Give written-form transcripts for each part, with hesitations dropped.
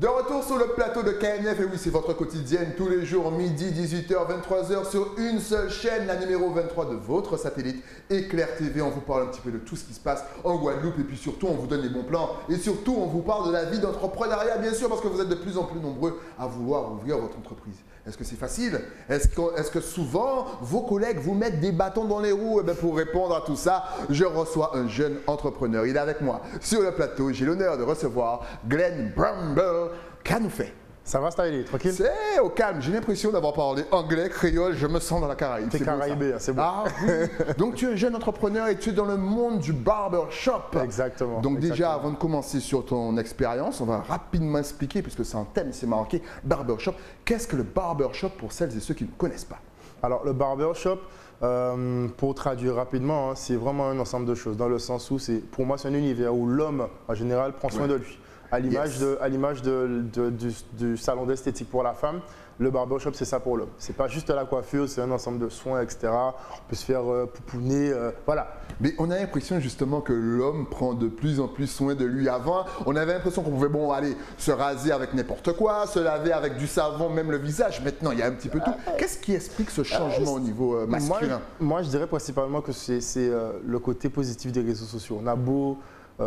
De retour sur le plateau de KNF, et oui, c'est votre quotidienne tous les jours, midi, 18h, 23h, sur une seule chaîne, la numéro 23 de votre satellite, Éclair TV. On vous parle un petit peu de tout ce qui se passe en Guadeloupe, et puis surtout, on vous donne les bons plans, et surtout, on vous parle de la vie d'entrepreneuriat, bien sûr, parce que vous êtes de plus en plus nombreux à vouloir ouvrir votre entreprise. Est-ce que c'est facile? Est-ce que souvent, vos collègues vous mettent des bâtons dans les roues? Pour répondre à tout ça, je reçois un jeune entrepreneur. Il est avec moi sur le plateau. J'ai l'honneur de recevoir Glenn Bramble. Qu'a nous fait? Ça va, Styler? Tranquille? C'est au calme. J'ai l'impression d'avoir parlé anglais, créole. Je me sens dans la Caraïbe. T'es caraïbé, c'est bon. Ah oui. Donc tu es un jeune entrepreneur et tu es dans le monde du barbershop. Exactement. Donc exactement. déjà, avant de commencer sur ton expérience, on va rapidement expliquer, puisque c'est un thème, c'est marqué barbershop. Qu'est-ce que le barbershop pour celles et ceux qui ne connaissent pas? Alors le barbershop, pour traduire rapidement, hein, c'est vraiment un ensemble de choses, dans le sens où pour moi c'est un univers où l'homme en général prend soin de lui. À l'image du salon d'esthétique pour la femme, le barbershop c'est ça pour l'homme. C'est pas juste la coiffure, c'est un ensemble de soins, etc. On peut se faire pouponner, voilà. Mais on a l'impression justement que l'homme prend de plus en plus soin de lui. Avant, on avait l'impression qu'on pouvait aller se raser avec n'importe quoi, se laver avec du savon, même le visage. Maintenant, il y a un petit peu tout. Qu'est-ce qui explique ce changement au niveau masculin? Moi, je dirais principalement que c'est le côté positif des réseaux sociaux. On a beau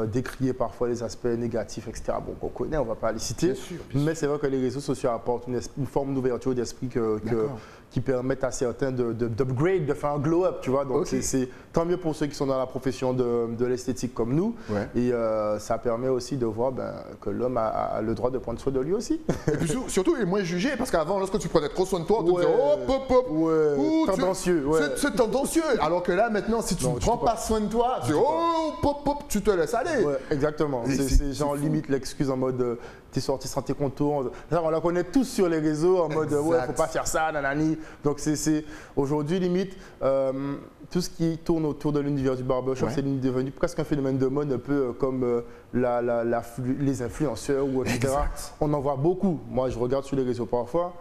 décrier parfois les aspects négatifs, etc. Bon, qu'on connaît, on ne va pas les citer. Bien sûr. Mais c'est vrai que les réseaux sociaux apportent une forme d'ouverture d'esprit qui permettent à certains d'upgrade, de faire un glow-up, tu vois. Donc, c'est tant mieux pour ceux qui sont dans la profession de l'esthétique comme nous. Ouais. Et ça permet aussi de voir que l'homme a le droit de prendre soin de lui aussi. Et puis surtout, il est moins jugé, parce qu'avant, lorsque tu prenais trop soin de toi, on te disait « hop, hop, hop ouais, tendancieux. Ouais. C'est tendancieux. Alors que là, maintenant, si tu ne prends pas soin de toi, c'est « oh, hop, hop, tu te laisses aller ». Ouais, exactement. C'est genre limite l'excuse en mode t'es sorti sans tes contours. On la connaît tous sur les réseaux en mode ouais, faut pas faire ça, nanani. Donc c'est aujourd'hui limite tout ce qui tourne autour de l'univers du barbershop, c'est devenu presque un phénomène de mode, un peu comme les influenceurs ou etc. Exact. On en voit beaucoup. Moi, je regarde sur les réseaux parfois.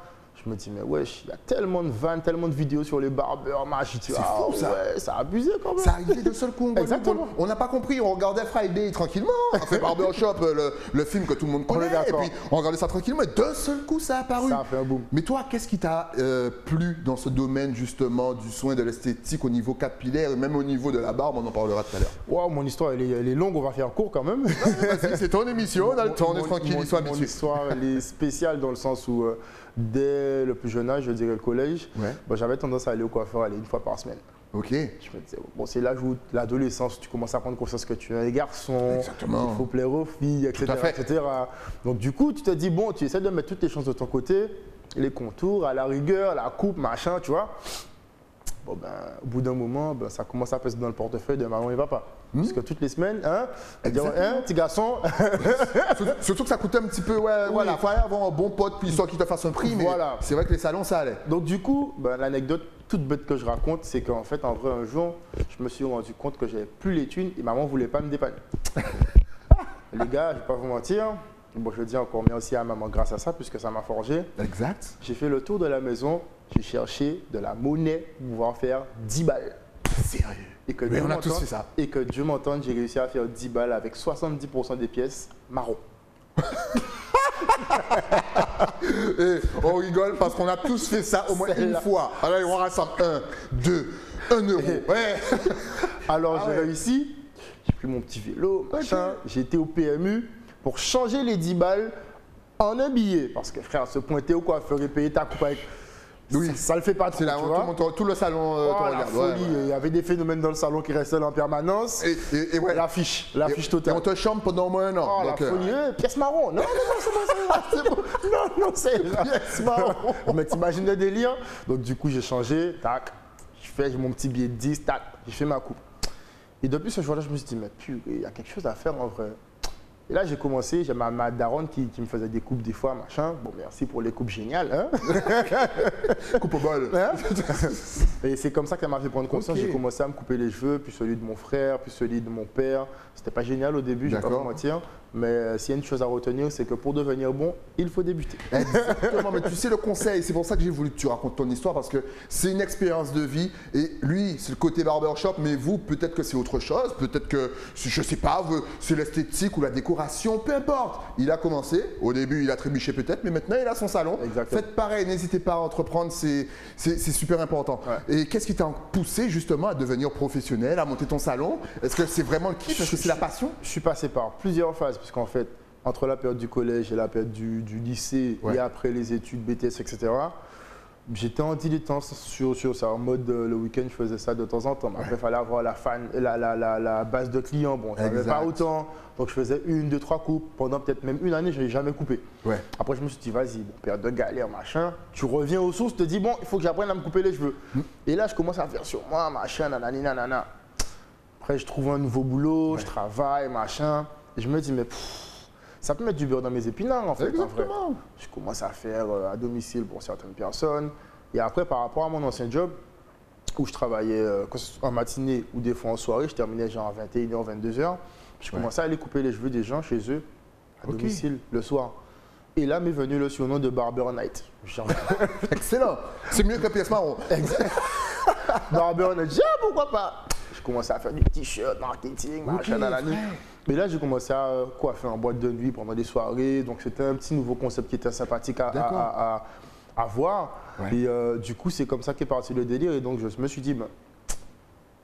Je me dis, mais wesh, il y a tellement de vannes, tellement de vidéos sur les barbeurs, c'est fou ça. Ouais, ça a abusé quand même. Ça arrivait d'un seul coup. Exactement. On n'a pas compris, on regardait Friday tranquillement. On fait Barbershop, le film que tout le monde connaît. Et puis on regardait ça tranquillement et d'un seul coup ça a apparu. Ça a fait un boom. Mais toi, qu'est-ce qui t'a plu dans ce domaine justement du soin de l'esthétique au niveau capillaire et même au niveau de la barbe? On en parlera tout à l'heure. Wow, mon histoire elle est longue, on va faire court quand même. C'est ton émission, on a le temps, on est tranquille, il soit habitué. Mon histoire elle est spéciale dans le sens où dès le plus jeune âge, je dirais le collège, j'avais tendance à aller au coiffeur une fois par semaine. Ok. Je me disais, bon, c'est l'âge où l'adolescence, tu commences à prendre conscience que tu es un garçon, exactement, il faut plaire aux filles, etc. Donc du coup, tu te dis, bon, tu essaies de mettre toutes les chances de ton côté, les contours, à la rigueur, la coupe, machin, tu vois. Bon, au bout d'un moment, ça commence à peser dans le portefeuille de maman et papa. Parce que toutes les semaines, petit garçon. Surtout que ça coûtait un petit peu, voilà, il faut avoir un bon pote, puis histoire qu'il te fasse un prix, mais c'est vrai que les salons, ça allait. Donc du coup, l'anecdote toute bête que je raconte, c'est qu'en fait, en vrai, un jour, je me suis rendu compte que j'avais plus les thunes et maman ne voulait pas me dépanner. Les gars, je ne vais pas vous mentir. Bon, je dis encore merci à maman grâce à ça, puisque ça m'a forgé. Exact. J'ai fait le tour de la maison, j'ai cherché de la monnaie pour pouvoir faire 10 balles. Sérieux? Et que on a tous fait ça. Et que Dieu m'entende, j'ai réussi à faire 10 balles avec 70% des pièces marron. Et on rigole parce qu'on a tous fait ça au moins une fois. Alors on rassemble 1, 2, 1 euro. Ouais. Alors j'ai réussi, j'ai pris mon petit vélo, machin, j'ai été au PMU pour changer les 10 balles en un billet. Parce que frère, se pointer au coiffeur et payer ta coupe avec. Oui, ça le fait pas trop. C'est là, tout le salon te regarde. Folie. Il y avait des phénomènes dans le salon qui restaient là en permanence. Et l'affiche totale. Et on te chante pendant au moins un an. Oh, la folie. Pièce marron. Non, c'est bon. Non, c'est pièce marron. Mais t'imagines le délire. Donc du coup, j'ai changé. Tac. J'ai mon petit billet de 10. Tac. J'ai fait ma coupe. Et depuis ce jour-là, je me suis dit, mais purée, il y a quelque chose à faire en vrai. Et là, j'ai commencé, j'ai ma daronne qui me faisait des coupes des fois, machin. Bon, merci pour les coupes géniales. Hein. Coupe au bol. Hein. Et c'est comme ça qu'elle m'a fait prendre conscience. J'ai commencé à me couper les cheveux, puis celui de mon frère, puis celui de mon père. C'était pas génial au début, je vais pas vous mentir. Mais s'il y a une chose à retenir, c'est que pour devenir bon, il faut débuter. Exactement, mais tu sais le conseil, c'est pour ça que j'ai voulu que tu racontes ton histoire, parce que c'est une expérience de vie. Et lui, c'est le côté barbershop, mais vous, peut-être que c'est autre chose. Peut-être que, je sais pas, c'est l'esthétique ou la déco. décoration, peu importe. Il a commencé, au début il a trébuché peut-être, mais maintenant il a son salon. Exactement. Faites pareil, n'hésitez pas à entreprendre, c'est super important. Ouais. Et qu'est-ce qui t'a poussé justement à devenir professionnel, à monter ton salon? Est-ce que c'est vraiment le kiff? Est-ce que c'est la passion? Je suis passé par plusieurs phases, parce qu'en fait, entre la période du collège et la période du lycée, et après les études, BTS, etc., j'étais en dilettance sur ça, en mode le week-end je faisais ça de temps en temps. Après il fallait avoir la base de clients, bon je n'avais pas autant, donc je faisais 1, 2, 3 coupes. Pendant peut-être même une année je n'ai jamais coupé. Ouais. Après je me suis dit vas-y, bon, période de galère, machin, tu reviens aux sources, tu te dis bon il faut que j'apprenne à me couper les cheveux. Et là je commence à faire sur moi, machin, nanani, nanana. Après je trouve un nouveau boulot, je travaille, machin, et je me dis mais ça peut mettre du beurre dans mes épinards en fait. Exactement. En vrai. Je commence à faire à domicile pour certaines personnes. Et après, par rapport à mon ancien job, où je travaillais en matinée ou des fois en soirée, je terminais genre à 21h, 22h. Je commençais à aller couper les cheveux des gens chez eux, à domicile, le soir. Et là m'est venu le surnom de Barber Night. Excellent. C'est mieux que pièce marron. Barber Night, pourquoi pas? Je commençais à faire du t-shirt, marketing, machin, nanani. Mais là, j'ai commencé à coiffer en boîte de nuit pendant des soirées. Donc, c'était un petit nouveau concept qui était sympathique à voir. Ouais. Et du coup, c'est comme ça qu'est parti le délire. Et donc, je me suis dit, ben,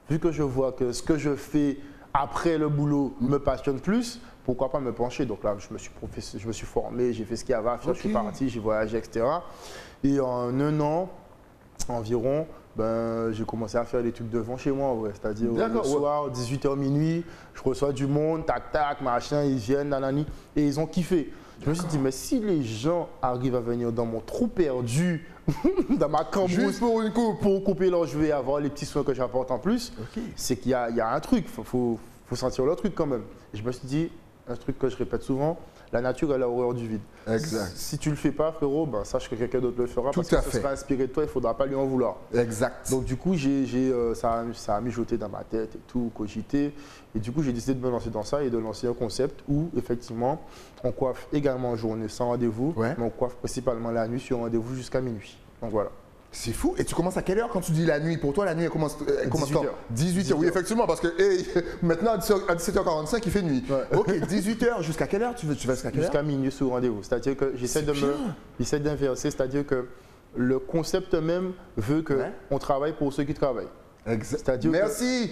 vu que je vois que ce que je fais après le boulot me passionne plus, pourquoi pas me pencher? Donc là, je me suis formé, j'ai fait ce qu'il y avait à faire, je suis parti, j'ai voyagé, etc. Et en un an environ, j'ai commencé à faire des trucs devant chez moi, c'est-à-dire le soir, 18h minuit, je reçois du monde, tac tac, machin, ils viennent, nanani, et ils ont kiffé. Je me suis dit, mais si les gens arrivent à venir dans mon trou perdu, dans ma cambrousse pour couper leurs cheveux et avoir les petits soins que j'apporte en plus, c'est qu'il y a un truc, il faut sentir le truc quand même. Et je me suis dit, un truc que je répète souvent, la nature elle a horreur du vide. Exact. Si tu le fais pas, frérot, sache que quelqu'un d'autre le fera parce que ce sera inspiré de toi, il ne faudra pas lui en vouloir. Exact. Donc du coup, ça a mijoté dans ma tête et tout, cogité. Et du coup, j'ai décidé de me lancer dans ça et de lancer un concept où effectivement, on coiffe également en journée sans rendez-vous, mais on coiffe principalement la nuit sur rendez-vous jusqu'à minuit. Donc voilà. C'est fou. Et tu commences à quelle heure quand tu dis la nuit? Pour toi, la nuit, elle commence quand? 18h. Oui, effectivement, parce que maintenant, à 17h45, il fait nuit. Ouais. Ok, 18h. Jusqu'à quelle heure tu vas jusqu'à quelle heure? Jusqu'à minuit sur rendez-vous. C'est-à-dire que j'essaie d'inverser. C'est-à-dire que le concept même veut qu'on travaille pour ceux qui travaillent. C'est-à-dire merci.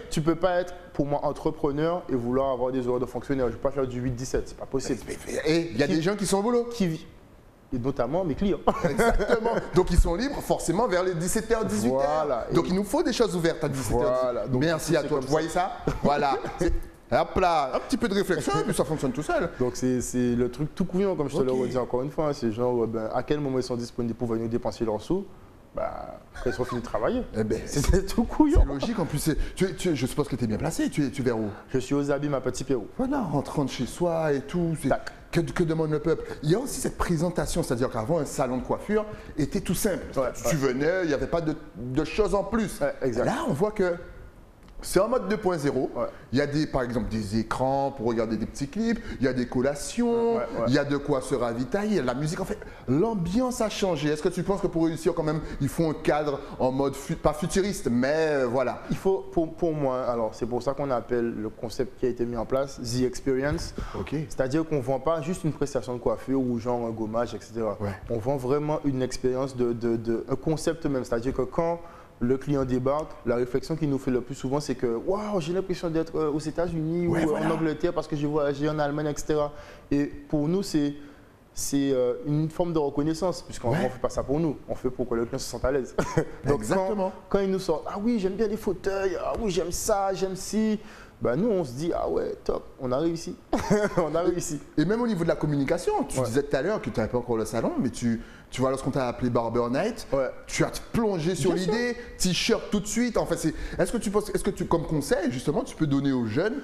Tu peux pas être, pour moi, entrepreneur et vouloir avoir des horaires de fonctionnaire. Je ne peux pas faire du 8-17, c'est pas possible. Et il y a des gens qui sont au boulot. Qui vivent. Et notamment mes clients. Exactement. Donc ils sont libres forcément vers les 17h, 18h. Voilà. Donc il nous faut des choses ouvertes à 17h. Voilà. Donc, merci à toi. Vous voyez ça? Voilà. Hop là, un petit peu de réflexion et puis ça fonctionne tout seul. Donc c'est le truc tout couillant, comme je te le redis encore une fois. C'est genre, à quel moment ils sont disponibles pour venir dépenser leurs sous? Quand ils sont finis de travailler. C'est tout couillon. C'est logique. En plus, je suppose que tu es bien placé. Tu es vers où? Je suis aux Abîmes à Petit Pérou. Voilà, rentrant de chez soi et tout. Que demande le peuple? Il y a aussi cette présentation, c'est-à-dire qu'avant, un salon de coiffure était tout simple. Tu venais, il n'y avait pas de choses en plus. Là, on voit que c'est en mode 2.0. Il y a par exemple des écrans pour regarder des petits clips, il y a des collations, il y a de quoi se ravitailler, il y a de la musique. En fait, l'ambiance a changé. Est-ce que tu penses que pour réussir quand même, il faut un cadre en mode, pas futuriste, mais voilà? Il faut, pour moi, alors c'est pour ça qu'on appelle le concept qui a été mis en place, The Experience. C'est-à-dire qu'on ne vend pas juste une prestation de coiffure ou genre un gommage, etc. On vend vraiment une expérience un concept même. C'est-à-dire que quand le client débarque, la réflexion qu'il nous fait le plus souvent, c'est que waouh, j'ai l'impression d'être aux États-Unis ou en Angleterre parce que j'ai voyagé en Allemagne, etc. Et pour nous, c'est une forme de reconnaissance, puisqu'on ne fait pas ça pour nous, on fait pour que le client se sente à l'aise. Donc exactement. Quand il nous sort, ah oui, j'aime bien les fauteuils, ah oui, j'aime ça, j'aime ci. Nous, on se dit, ah ouais, top, on a réussi. On a réussi. Et même au niveau de la communication, tu disais tout à l'heure que tu n'avais pas encore le salon, mais tu vois, lorsqu'on t'a appelé Barber Night, tu as plongé sur l'idée, t-shirt tout de suite. En fait, est-ce que tu, comme conseil, justement, tu peux donner aux jeunes,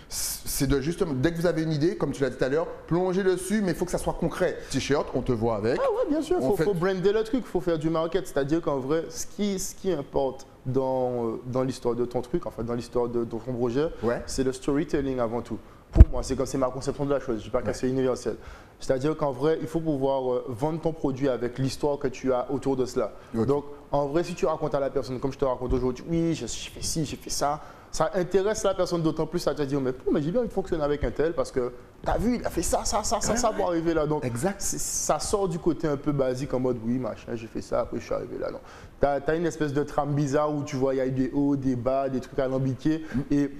c'est de justement, dès que vous avez une idée, comme tu l'as dit tout à l'heure, plongez dessus, mais il faut que ça soit concret. T-shirt, on te voit avec. Ah ouais, bien sûr, il faut brander le truc, il faut faire du market. C'est-à-dire qu'en vrai, ce qui importe dans l'histoire de ton truc, en fait, dans l'histoire de ton projet, c'est le storytelling avant tout. Pour moi, c'est ma conception de la chose, je ne dis pas que c'est universel. C'est-à-dire qu'en vrai, il faut pouvoir vendre ton produit avec l'histoire que tu as autour de cela. Donc, en vrai, si tu racontes à la personne, comme je te raconte aujourd'hui, oui, j'ai fait ci, j'ai fait ça, ça intéresse la personne d'autant plus à te dire, mais j'ai bien envie de fonctionner avec un tel parce que t'as vu, il a fait ça pour arriver là. Donc, ça sort du côté un peu basique en mode, oui, machin, j'ai fait ça, après je suis arrivé là. Non. T'as une espèce de trame bizarre où tu vois, il y a eu des hauts, des bas, des trucs alambiqués. Et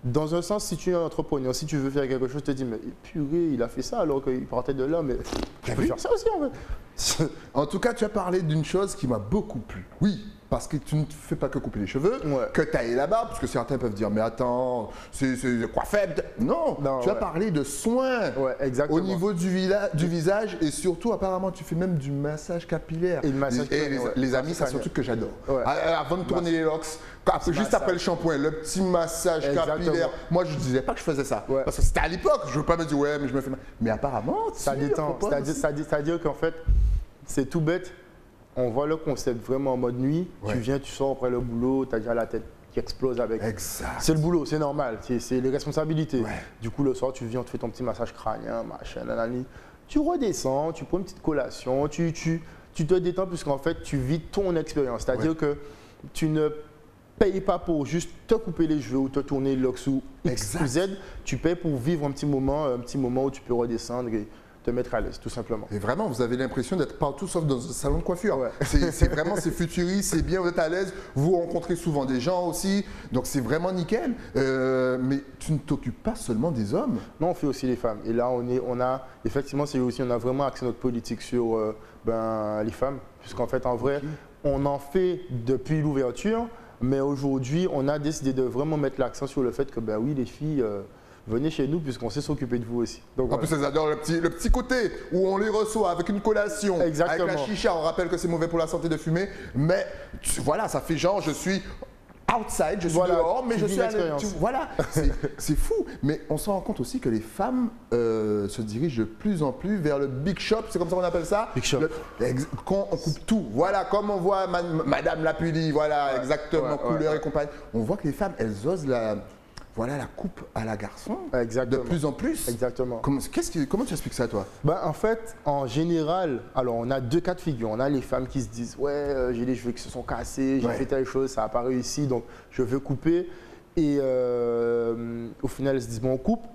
dans un sens, si tu es un entrepreneur, si tu veux faire quelque chose, tu te dis, mais purée, il a fait ça alors qu'il partait de là, mais je peux faire ça aussi en fait. En tout cas, tu as parlé d'une chose qui m'a beaucoup plu. Oui, parce que tu ne fais pas que couper les cheveux, que tailler la barbe, parce que certains peuvent dire, mais attends, c'est quoi faible. Non, tu as parlé de soins au niveau du visage et surtout, apparemment, tu fais même du massage capillaire. Et, les amis, ça c'est un truc que j'adore. Avant de tourner les locks, juste après le shampoing, le petit massage capillaire. Moi, je ne disais pas que je faisais ça. Parce que c'était à l'époque. Je ne veux pas me dire, ouais, mais je me fais mal. Mais apparemment, ça détend. C'est-à-dire qu'en fait, c'est tout bête. On voit le concept vraiment en mode nuit. Tu viens, tu sors après le boulot, tu as déjà la tête qui explose avec. Exact. C'est le boulot, c'est normal. C'est les responsabilités. Du coup, le soir, tu viens, tu fais ton petit massage crânien, machin, nanani. Tu redescends, tu prends une petite collation, tu te détends puisqu'en fait, tu vis ton expérience. C'est-à-dire que tu ne payes pas pour juste te couper les cheveux ou te tourner l'ox ou X ou Z. Tu payes pour vivre un petit moment où tu peux redescendre et te mettre à l'aise, tout simplement. Et vraiment, vous avez l'impression d'être partout sauf dans un salon de coiffure. C'est vraiment, c'est futuriste, c'est bien, vous êtes à l'aise. Vous rencontrez souvent des gens aussi, donc c'est vraiment nickel. Mais tu ne t'occupes pas seulement des hommes. Non, on fait aussi les femmes. Et là, on a effectivement, on a vraiment axé notre politique sur les femmes, puisqu'en fait, en vrai, on en fait depuis l'ouverture. Mais aujourd'hui, on a décidé de vraiment mettre l'accent sur le fait que, oui, les filles, venez chez nous puisqu'on sait s'occuper de vous aussi. Donc, en plus, elles adorent le petit côté où on les reçoit avec une collation. Exactement. Avec la chicha, on rappelle que c'est mauvais pour la santé de fumer. Mais voilà, ça fait genre, je suis outside, je suis dehors, mais je suis voilà, c'est fou. Mais on se rend compte aussi que les femmes se dirigent de plus en plus vers le big shop, c'est comme ça qu'on appelle ça. Big shop. Quand on coupe tout, voilà, comme on voit Madame Lapully, voilà, exactement, couleur et compagnie. On voit que les femmes, elles osent la coupe à la garçon. Exactement. De plus en plus. Exactement. Comment tu expliques ça, toi? En fait, en général, alors on a deux cas de figure. On a les femmes qui se disent, ouais, j'ai les cheveux qui se sont cassés, j'ai fait telle chose, ça n'a pas réussi, donc je veux couper. Et au final, elles se disent, bon, on coupe.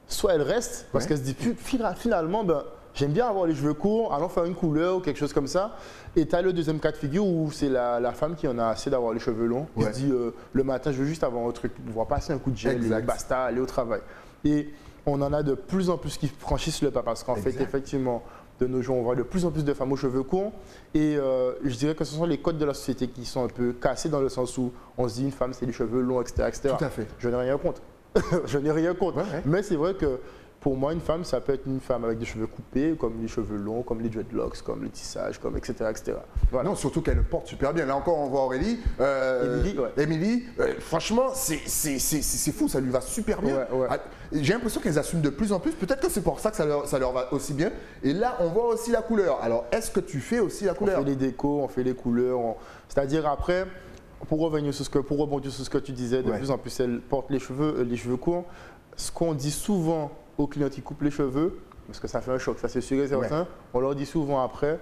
Soit elles restent, parce qu'elles se disent, finalement, j'aime bien avoir les cheveux courts, allons faire une couleur ou quelque chose comme ça. Et tu as le deuxième cas de figure où c'est la femme qui en a assez d'avoir les cheveux longs, qui se dit le matin, je veux juste avoir un truc pour pouvoir passer un coup de gel et basta, aller au travail. Et on en a de plus en plus qui franchissent le pas parce qu'en fait, effectivement, de nos jours, on voit de plus en plus de femmes aux cheveux courts. Et je dirais que ce sont les codes de la société qui sont un peu cassés dans le sens où on se dit une femme, c'est les cheveux longs, etc. Tout à fait. Je n'ai rien contre. Je n'ai rien contre. Mais c'est vrai que pour moi, une femme, ça peut être une femme avec des cheveux coupés, comme les cheveux longs, comme les dreadlocks, comme le tissage, comme etc. etc. Voilà. Non, surtout qu'elle le porte super bien. Là encore, on voit Aurélie. Émilie, franchement, c'est fou, ça lui va super bien. J'ai l'impression qu'elles assument de plus en plus. Peut-être que c'est pour ça que ça leur va aussi bien. Et là, on voit aussi la couleur. Alors, est-ce que tu fais aussi la couleur? On fait les décos, on fait les couleurs. C'est-à-dire après, pour rebondir sur ce que tu disais, de plus en plus, elles portent les cheveux courts. Ce qu'on dit souvent aux clients qui coupent les cheveux, parce que ça fait un choc, ça c'est sûr et certain, on leur dit souvent après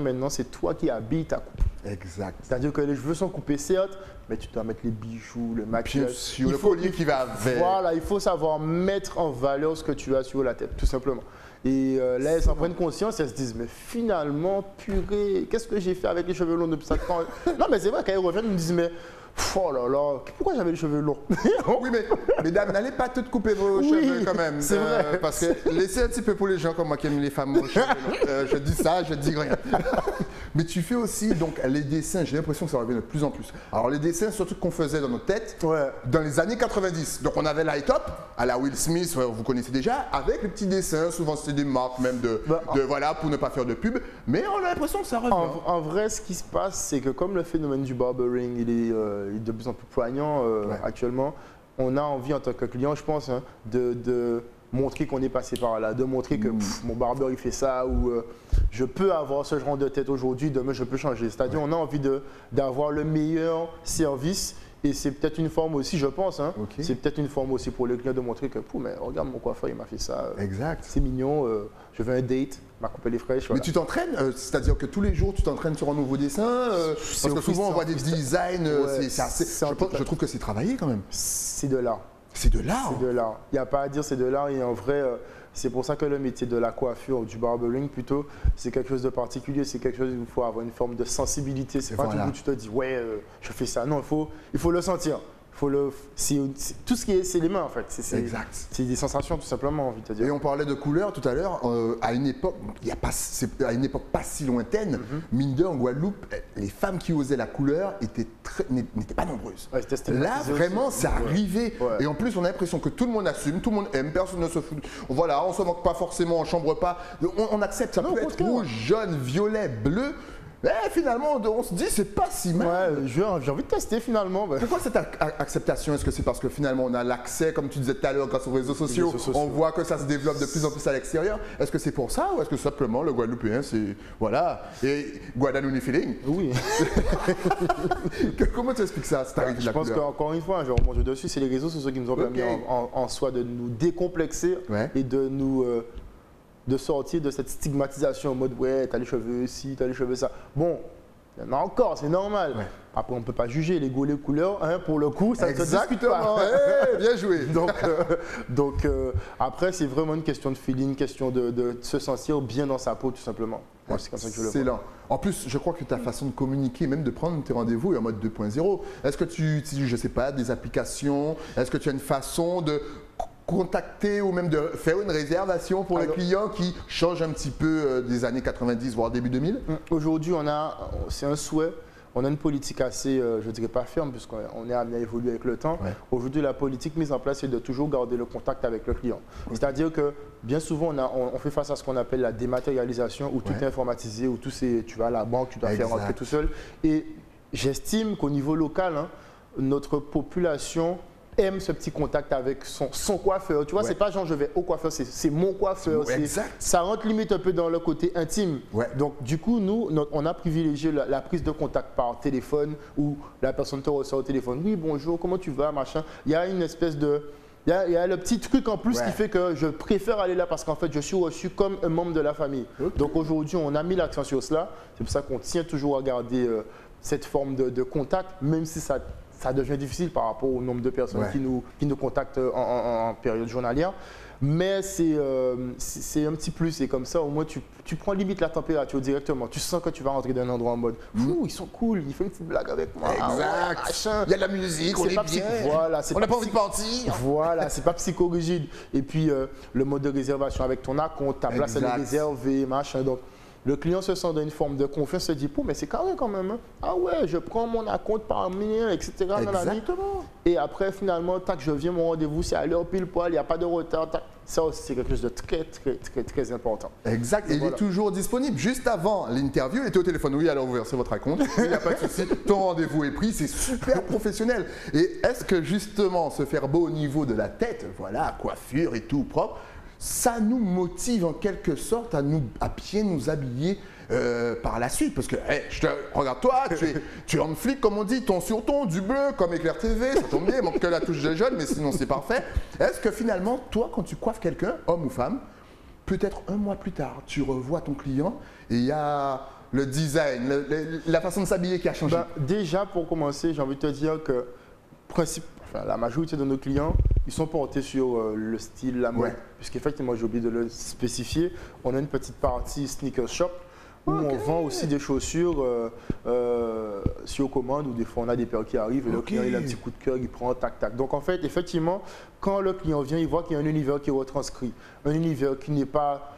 maintenant c'est toi qui habilles ta coupe. Exact. C'est-à-dire que les cheveux sont coupés certes, mais tu dois mettre les bijoux, le maquillage. Sur le collier qui va avec. Voilà, il faut savoir mettre en valeur ce que tu as sur la tête, tout simplement. Et là, elles en prennent conscience et elles se disent, mais finalement, purée, qu'est-ce que j'ai fait avec les cheveux longs depuis 5 ans? Non, mais c'est vrai, quand elles reviennent, ils me disent, mais oh là là, pourquoi j'avais les cheveux longs? Oui, mais mesdames, n'allez pas toutes couper vos cheveux quand même. C'est vrai. Parce que laissez un petit peu pour les gens comme moi qui aiment les femmes aux cheveux longs. Je dis ça, je dis rien. Mais tu fais aussi donc les dessins, j'ai l'impression que ça revient de plus en plus. Alors les dessins, surtout qu'on faisait dans nos têtes, dans les années 90. Donc on avait Light Up, à la Will Smith, vous connaissez déjà, avec les petits dessins, souvent c'était des marques même voilà, pour ne pas faire de pub. Mais on a l'impression que ça revient. En vrai, ce qui se passe, c'est que comme le phénomène du barbering, il est de plus en plus poignant actuellement, on a envie en tant que client, je pense, de montrer qu'on est passé par là, de montrer que mon barbeur il fait ça ou je peux avoir ce genre de tête aujourd'hui, demain je peux changer. C'est-à-dire on a envie d'avoir le meilleur service Et c'est peut-être une forme aussi, je pense, hein, Ok. c'est peut-être une forme aussi pour le client de montrer que, mais regarde mon coiffeur, il m'a fait ça. Exact. C'est mignon, je veux un date, m'a coupé les fraîches. Mais Voilà. tu t'entraînes, c'est-à-dire que tous les jours tu t'entraînes sur un nouveau dessin parce que souvent on voit des designs, Ouais, c'est assez, c'est un je trouve que c'est travaillé quand même. C'est de l'art. C'est de l'art. C'est de l'art. Il n'y a pas à dire, c'est de l'art. Et en vrai, c'est pour ça que le métier de la coiffure, du barbering plutôt, c'est quelque chose de particulier. C'est quelque chose où il faut avoir une forme de sensibilité. C'est pas Voilà. tout où tu te dis, ouais, je fais ça. Non, il faut le sentir. Tout ce qui est, c'est les mains en fait. Exact. C'est des sensations tout simplement, envie de te Et dire. on parlait de couleurs tout à l'heure. À une époque, à une époque pas si lointaine, mine de, en Guadeloupe, les femmes qui osaient la couleur n'étaient pas nombreuses. Ouais, c'était Là, stigmatisé vraiment, aussi. c'est arrivé. Ouais. Et en plus, on a l'impression que tout le monde assume, tout le monde aime, personne ne se fout. Voilà, on se moque pas forcément, on chambre pas. On accepte. Ça Non, peut au être contraire. rouge, jaune, violet, bleu. Mais finalement, on se dit, c'est pas si mal. Ouais, j'ai envie de tester finalement. Pourquoi cette acceptation? Est-ce que c'est parce que finalement on a l'accès, comme tu disais tout à l'heure, grâce aux réseaux sociaux, on voit que ça se développe de plus en plus à l'extérieur? Est-ce que c'est pour ça ou est-ce que simplement le Guadeloupéen, c'est. Voilà. Et Guadanouni feeling? Oui. Comment tu expliques ça, cette arrivée de Je la pense couleur? qu'encore une fois, je remonte dessus, c'est les réseaux sociaux qui nous ont permis Ok. en soi de nous décomplexer Ouais. et de nous de sortir de cette stigmatisation en mode ouais, t'as les cheveux ci, t'as les cheveux ça. Bon, il y en a encore, c'est normal. Ouais. Après, on ne peut pas juger les goûts, les couleurs, hein, pour le coup, ça ne se discute Exactement. pas. Eh, bien joué. Donc, après, c'est vraiment une question de feeling, une question de se sentir bien dans sa peau, tout simplement. Moi, c'est comme ça que je le vois. Excellent. En plus, je crois que ta façon de communiquer, même de prendre tes rendez-vous, est en mode 2.0. Est-ce que tu utilises, je ne sais pas, des applications? Est-ce que tu as une façon de contacter ou même de faire une réservation pour le Alors- client qui change un petit peu des années 90, voire début 2000? Aujourd'hui, c'est un souhait. On a une politique assez, je ne dirais pas ferme, puisqu'on est amené à évoluer avec le temps. Ouais. Aujourd'hui, la politique mise en place, c'est de toujours garder le contact avec le client. C'est-à-dire que bien souvent, on fait face à ce qu'on appelle la dématérialisation, où tout Ouais. est informatisé, où tu vas à la banque, tu dois faire Exact. rentrer tout seul. Et j'estime qu'au niveau local, hein, notre population aime ce petit contact avec son coiffeur. Tu vois, Ouais. c'est pas genre je vais au coiffeur, c'est mon coiffeur. C'est- exact. Ça rentre limite un peu dans le côté intime. Ouais. Donc, du coup, nous, on a privilégié la prise de contact par téléphone où la personne te reçoit au téléphone. Oui, bonjour, comment tu vas, machin. Il y a une espèce de. Il y a le petit truc en plus Ouais. qui fait que je préfère aller là parce qu'en fait, je suis reçu comme un membre de la famille. Ok. Donc, aujourd'hui, on a mis l'accent sur cela. C'est pour ça qu'on tient toujours à garder cette forme de contact, même si ça devient difficile par rapport au nombre de personnes Ouais. qui nous contactent en période journalière. Mais c'est un petit plus. C'est comme ça, au moins, tu prends limite la température directement. Tu sens que tu vas rentrer dans un endroit en mode Ouh, ils sont cool, il fait une petite blague avec moi. Ah ouais, Exact. machin. Il y a de la musique, on C'est est pas bien. Voilà, c'est On n'a pas pas envie de partir. Voilà, c'est pas psychorigide. Et puis, le mode de réservation avec ton acompte, ta place elle est Exact. réservée, machin. Donc, le client se sent dans une forme de confiance, se dit, mais c'est carré quand même. Hein. Ah ouais, je prends mon acompte par million, etc. nanani. Exactement. Et après, finalement, tac, je viens, mon rendez-vous, c'est à l'heure pile poil, il n'y a pas de retard. Tac. Ça aussi, c'est quelque chose de très, très, très, très important. Exact, et il Voilà. est toujours disponible. Juste avant l'interview, il était au téléphone. Oui, alors vous versez votre acompte. Il n'y a pas de souci. Ton rendez-vous est pris. C'est super professionnel. Et est-ce que justement, se faire beau au niveau de la tête, voilà, coiffure et tout propre, ça nous motive en quelque sorte à bien nous habiller par la suite? Parce que, regarde toi, tu es en flic, comme on dit, ton sur ton, du bleu, comme Éclair TV, ça tombe bien, il manque que la touche de jaune, mais sinon c'est parfait. Est-ce que finalement, toi, quand tu coiffes quelqu'un, homme ou femme, peut-être un mois plus tard, tu revois ton client et il y a le design, la façon de s'habiller qui a changé? Déjà, pour commencer, j'ai envie de te dire que la majorité de nos clients, ils sont portés sur le style, la mode. Ouais. Puisqu'effectivement, j'ai oublié de le spécifier, on a une petite partie sneaker shop où on vend aussi des chaussures sur commande, où des fois on a des paires qui arrivent et le client il a un petit coup de cœur, il prend tac tac. Donc en fait, effectivement, quand le client vient, il voit qu'il y a un univers qui est retranscrit, un univers qui n'est pas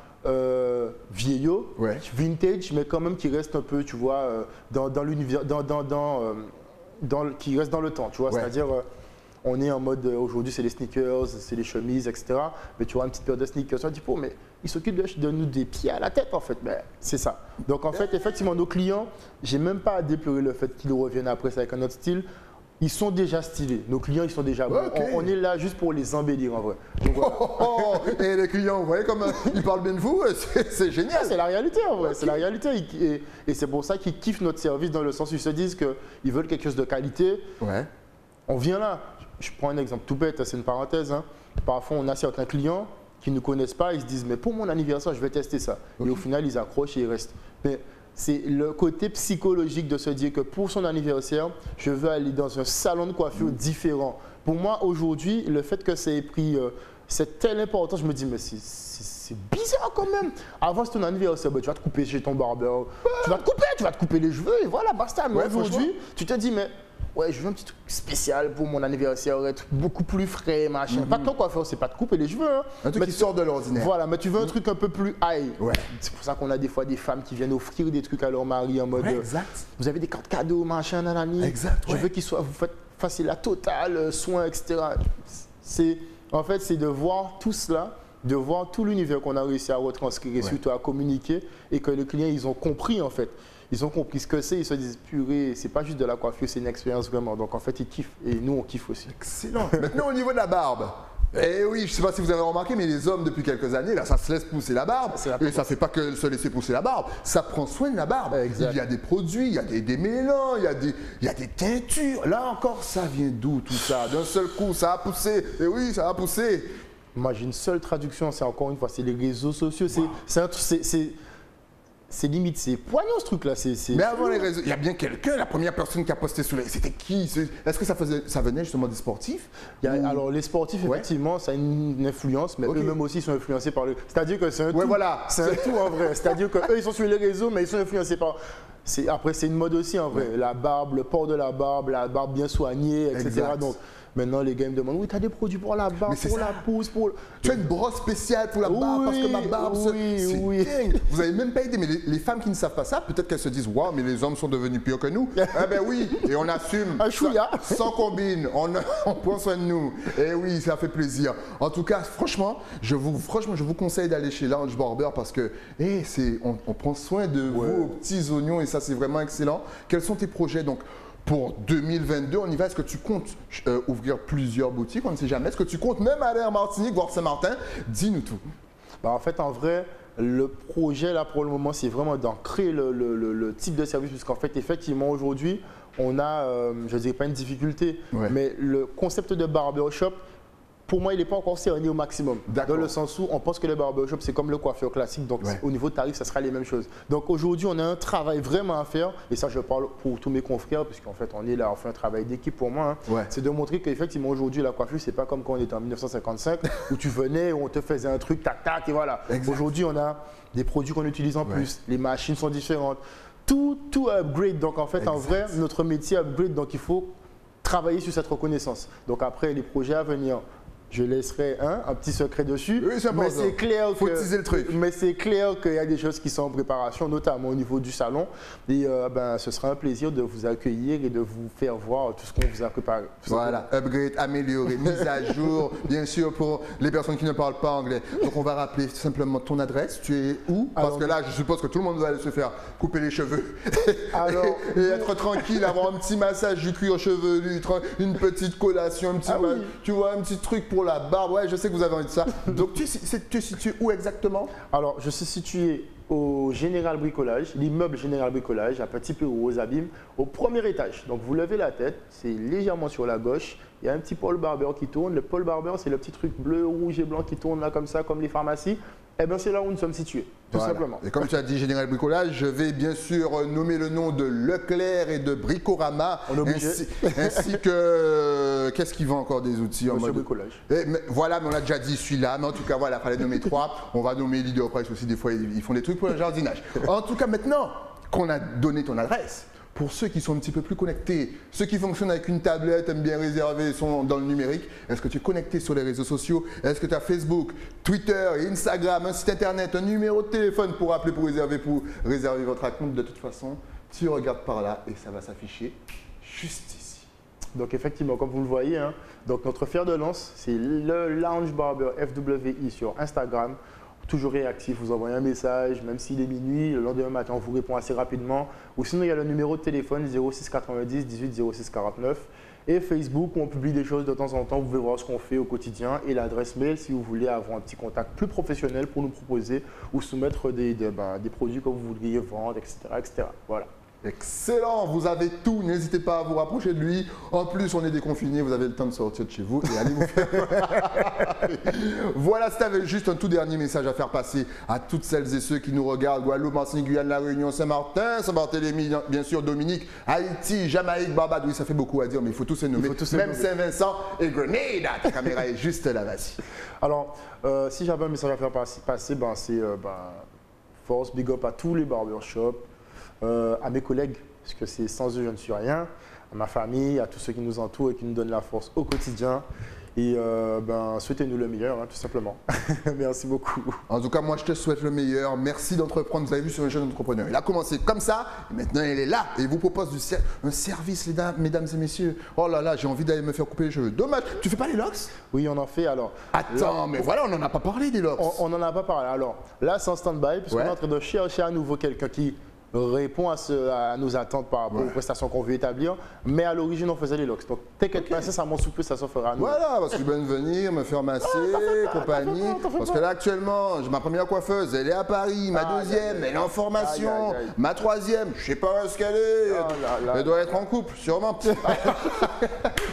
vieillot, Ouais. vintage, mais quand même qui reste un peu, tu vois, dans l'univers, qui reste dans le temps, tu vois, Ouais. c'est-à-dire on est en mode, aujourd'hui c'est les sneakers, c'est les chemises, etc. Mais tu vois une petite paire de sneakers, tu dis, mais ils s'occupent de nous des pieds à la tête en fait. Ben, c'est ça. Donc en fait, effectivement, nos clients, j'ai même pas à déplorer le fait qu'ils reviennent après ça avec un autre style. Ils sont déjà stylés. Nos clients, ils sont déjà bons. Ok. On est là juste pour les embellir en vrai. Donc, voilà. Oh, et les clients, vous voyez comme ils parlent bien de vous, c'est génial. C'est la réalité en vrai, c'est la réalité. Et c'est pour ça qu'ils kiffent notre service dans le sens où ils se disent qu'ils veulent quelque chose de qualité. Ouais. on vient là. Je prends un exemple tout bête, c'est une parenthèse. Hein. Parfois, on a certains clients qui ne nous connaissent pas, ils se disent, mais pour mon anniversaire, je vais tester ça. Okay. Et au final, ils accrochent et ils restent. Mais c'est le côté psychologique de se dire que pour son anniversaire, je veux aller dans un salon de coiffure différent. Pour moi, aujourd'hui, le fait que ça ait pris cette telle importance, je me dis, mais c'est bizarre quand même. Avant, c'est ton anniversaire, tu vas te couper chez ton barbeur, tu vas te couper les cheveux et voilà, basta. Mais aujourd'hui, tu te dis, mais ouais, je veux un petit truc spécial pour mon anniversaire, être beaucoup plus frais, machin. Pas ton coiffeur, c'est pas de couper les cheveux. Hein. Un truc qui sort de l'ordinaire. Voilà, mais tu veux un truc un peu plus high. Ouais. C'est pour ça qu'on a des fois des femmes qui viennent offrir des trucs à leur mari en mode exact. Vous avez des cartes cadeaux, machin, nanani. Exact. Je veux qu'ils soient, vous fassiez la totale, soins, etc. En fait, c'est de voir tout cela, de voir tout l'univers qu'on a réussi à retranscrire et surtout à communiquer et que les clients, ils ont compris en fait. Ils ont compris ce que c'est, ils se disent purée, c'est pas juste de la coiffure, c'est une expérience vraiment. Donc en fait, ils kiffent et nous, on kiffe aussi. Excellent. Maintenant, au niveau de la barbe. Eh oui, je ne sais pas si vous avez remarqué, mais les hommes, depuis quelques années, là, ça se laisse pousser la barbe. Et ça ne fait pas que se laisser pousser la barbe, ça prend soin de la barbe. Exact. Il y a des produits, il y a des mélans, il y a des teintures. Là encore, ça vient d'où tout ça? D'un seul coup, ça a poussé. Et oui, ça a poussé. Moi, j'ai une seule traduction, c'est encore une fois, c'est les réseaux sociaux. C'est limite, c'est poignant ce truc-là. Mais avant les réseaux, il y a bien quelqu'un, la première personne qui a posté sur les... C'était qui? Est-ce que ça venait justement des sportifs? Alors les sportifs, effectivement, ça a une influence, mais eux-mêmes aussi sont influencés par le... C'est-à-dire que c'est un tout. Voilà. C'est un tout en vrai. C'est-à-dire qu'eux, ils sont sur les réseaux, mais ils sont influencés par... Après, c'est une mode aussi en vrai. La barbe, le port de la barbe bien soignée, etc. Exact. Donc, maintenant, les gars me demandent, oui, tu as des produits pour la barbe, pour la pousse, pour... Tu as une brosse spéciale pour la barbe parce que ma barbe, c'est dingue. Vous n'avez même pas aidé, mais les femmes qui ne savent pas ça, peut-être qu'elles se disent, waouh, mais les hommes sont devenus pires que nous. Ah ben oui, et on assume, sans combine, on prend soin de nous. Et oui, ça fait plaisir. En tout cas, franchement, je vous conseille d'aller chez Lounge Barber parce que on prend soin de vos petits oignons et ça, c'est vraiment excellent. Quels sont tes projets donc pour 2022, on y va. Est-ce que tu comptes ouvrir plusieurs boutiques? On ne sait jamais. Est-ce que tu comptes même aller en Martinique, voir Saint-Martin? Dis-nous tout. En fait, en vrai, le projet là pour le moment, c'est vraiment d'en créer le type de service. Parce qu'en fait, effectivement, aujourd'hui, on a, je ne dirais pas une difficulté, mais le concept de barbershop, pour moi, il n'est pas encore cerné au maximum. Dans le sens où on pense que le barbershop, c'est comme le coiffeur classique. Donc, au niveau de tarif, ça sera les mêmes choses. Donc, aujourd'hui, on a un travail vraiment à faire. Et ça, je parle pour tous mes confrères, puisqu'en fait, on est là, on fait un travail d'équipe pour moi. Hein. C'est de montrer qu'effectivement, aujourd'hui, la coiffure, c'est pas comme quand on était en 1955, où tu venais, où on te faisait un truc, tac, tac, et voilà. Aujourd'hui, on a des produits qu'on utilise en plus. Les machines sont différentes. Tout upgrade. Donc, en fait, en vrai, notre métier upgrade. Donc, il faut travailler sur cette reconnaissance. Donc, après, les projets à venir, je laisserai un petit secret dessus. Oui, mais c'est clair faut teaser le truc. Mais c'est clair qu'il y a des choses qui sont en préparation, notamment au niveau du salon. Et ce sera un plaisir de vous accueillir et de vous faire voir tout ce qu'on vous a préparé. Voilà, upgrade, amélioré, mise à jour, bien sûr pour les personnes qui ne parlent pas anglais. Donc on va rappeler simplement ton adresse. Tu es où? Parce que là, je suppose que tout le monde va aller se faire couper les cheveux et être tranquille, avoir un petit massage du cuir chevelu, une petite collation, tu vois, un petit truc pour la barbe. Ouais, je sais que vous avez envie de ça. Donc tu es situé où exactement? Alors, je suis situé au Général Bricolage, l'immeuble Général Bricolage, à Petit Pérou, aux Abîmes, au premier étage. Donc vous levez la tête, c'est légèrement sur la gauche. Il y a un petit Paul Barber qui tourne. Le Paul Barber, c'est le petit truc bleu, rouge et blanc qui tourne là comme ça, comme les pharmacies. Eh bien, c'est là où nous sommes situés, tout simplement. Et comme tu as dit Général Bricolage, je vais bien sûr nommer le nom de Leclerc et de Bricorama, ainsi que, qu'est-ce qui vend encore des outils Monsieur en mode Bricolage. Voilà, mais on l'a déjà dit celui-là, mais en tout cas, voilà, il fallait nommer 3. On va nommer Leader Price aussi, des fois, ils font des trucs pour le jardinage. En tout cas, maintenant qu'on a donné ton adresse, pour ceux qui sont un petit peu plus connectés, ceux qui fonctionnent avec une tablette, aiment bien réserver, sont dans le numérique, est-ce que tu es connecté sur les réseaux sociaux? Est-ce que tu as Facebook, Twitter, Instagram, un site internet, un numéro de téléphone pour appeler pour réserver votre compte? De toute façon, tu regardes par là et ça va s'afficher juste ici. Donc effectivement, comme vous le voyez, hein, donc notre fer de lance, c'est le Lounge Barber FWI sur Instagram. Toujours réactif, vous envoyez un message, même s'il est minuit, le lendemain matin, on vous répond assez rapidement. Ou sinon, il y a le numéro de téléphone 06 90 18 06 49 et Facebook où on publie des choses de temps en temps. Vous pouvez voir ce qu'on fait au quotidien et l'adresse mail si vous voulez avoir un petit contact plus professionnel pour nous proposer ou soumettre des produits que vous voudriez vendre, etc., etc. Voilà. Excellent, vous avez tout, n'hésitez pas à vous rapprocher de lui. En plus, on est déconfiné, vous avez le temps de sortir de chez vous et allez vous faire. Voilà, c'était juste un tout dernier message à faire passer à toutes celles et ceux qui nous regardent. Guadeloupe, Martinique, Guyane, La Réunion, Saint-Martin, Saint-Barthélemy, bien sûr, Dominique, Haïti, Jamaïque, Barbade. Oui, ça fait beaucoup à dire, mais il faut tous les nommer. Même Saint-Vincent et Grenada. Ta caméra est juste là, vas-y. Alors, si j'avais un message à faire passer, ben, c'est force, big up à tous les barbershops. À mes collègues, parce que c'est sans eux je ne suis rien, à ma famille, à tous ceux qui nous entourent et qui nous donnent la force au quotidien. Et souhaitez-nous le meilleur, hein, tout simplement. Merci beaucoup. En tout cas, moi, je te souhaite le meilleur. Merci d'entreprendre. Vous avez vu sur un jeune entrepreneur. Il a commencé comme ça et maintenant, il est là. Et il vous propose un service, mesdames et messieurs. Oh là là, j'ai envie d'aller me faire couper les cheveux. Dommage. Tu fais pas les locks? Oui, on en fait. Alors, attends, mais voilà, on n'en a pas parlé des locks. On n'en a pas parlé. Alors, là, c'est en stand-by, puisqu'on est en train de chercher à nouveau quelqu'un qui répond à nos attentes par rapport aux prestations qu'on veut établir, mais à l'origine on faisait les locks. Donc t'inquiète pas, ça monte sous peu, ça se fera à nous. Voilà, parce que je viens de venir me faire masser, compagnie. Parce que là actuellement, ma première coiffeuse, elle est à Paris, ma deuxième, elle est en formation, ma troisième, je sais pas où est-ce qu'elle est. Elle doit être en couple, sûrement.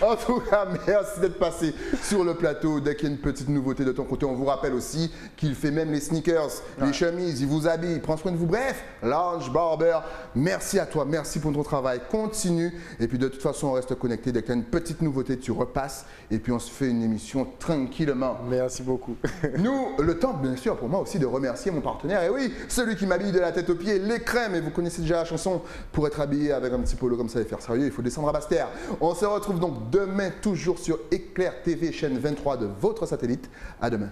En tout cas, merci d'être passé sur le plateau. Dès qu'il y a une petite nouveauté de ton côté, on vous rappelle aussi qu'il fait même les sneakers, les chemises, il vous habille, prend soin de vous. Bref, Lounge Barber, merci à toi, merci pour ton travail, continue. Et puis de toute façon, on reste connecté. Dès qu'il y a une petite nouveauté, tu repasses. Et puis on se fait une émission tranquillement. Merci beaucoup. Nous, le temps, bien sûr, pour moi aussi de remercier mon partenaire. Et oui, celui qui m'habille de la tête aux pieds, les crèmes. Et vous connaissez déjà la chanson. Pour être habillé avec un petit polo comme ça et faire sérieux, il faut descendre à Basse-Terre. On se retrouve donc demain, toujours sur Éclair TV, chaîne 23 de votre satellite. À demain.